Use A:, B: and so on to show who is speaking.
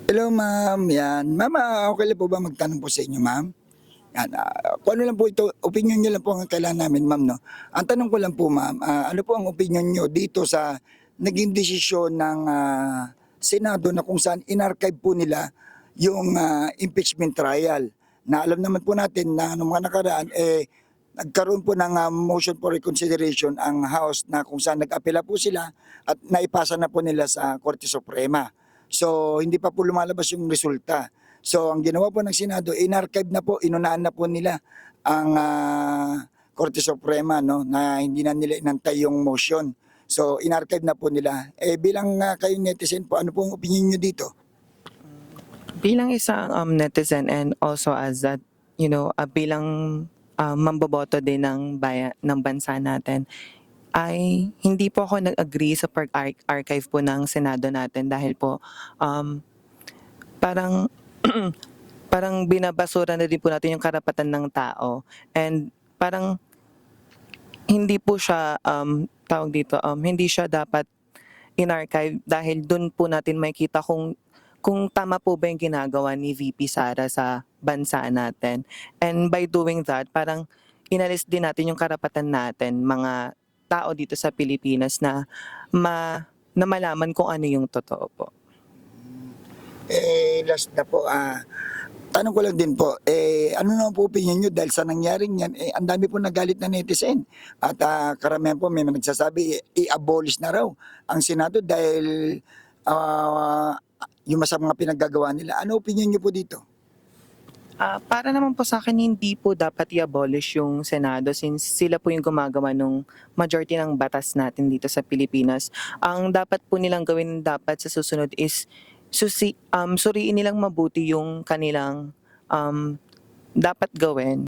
A: Hello ma'am, 'yan. Ma'am, okey lang po ba magtanong po sa inyo ma'am? 'Yan, kung ano lang po ito, opinyon niyo lang po ang kailangan namin ma'am 'no. Ang tanong ko lang po ma'am, ano po ang opinyon niyo dito sa naging desisyon ng, Senado na kung saan in-archive po nila yung, impeachment trial, na alam naman po natin na nung mga nakaraan, nagkaroon po ng, motion for reconsideration ang House na kung saan nag-apela po sila at naipasa na po nila sa Korte Suprema. So, hindi pa po lumalabas yung resulta. So, ang ginawa po ng Senado, in-archive na po, inunahan na po nila ang, Korte Suprema 'no, na hindi na nila inantay yung motion. So, in-archive na po nila. Bilang, kayo netizen po, ano po ang opinyon niyo dito?
B: Bilang isang netizen and also as that, bilang mamboboto din ng ng bansa natin, ay hindi po ako nag-agree sa archive po ng Senado natin dahil po um, parang parang binabasura na din po natin yung karapatan ng tao, and parang hindi po siya tawag dito, hindi siya dapat in-archive dahil dun po natin makikita kung tama po ba yung ginagawa ni VP Sara sa bansa natin. And by doing that, parang inalis din natin yung karapatan natin, mga tao dito sa Pilipinas, na malaman kung ano yung totoo po.
A: Last na po, tanong ko lang din po, ano naman po opinyon niyo dahil sa nangyaring 'yan, ang dami po nagalit na netizen at, karamihan po may mga nagsasabi i-abolish na raw ang Senado dahil, yung masamang pinaggagawa nila. Ano opinyon niyo po dito?
B: Para naman po sa akin, hindi po dapat i-abolish yung Senado since sila po yung gumagawa ng majority ng batas natin dito sa Pilipinas. Ang dapat po nilang gawin dapat sa susunod is suriin nilang mabuti yung kanilang dapat gawin.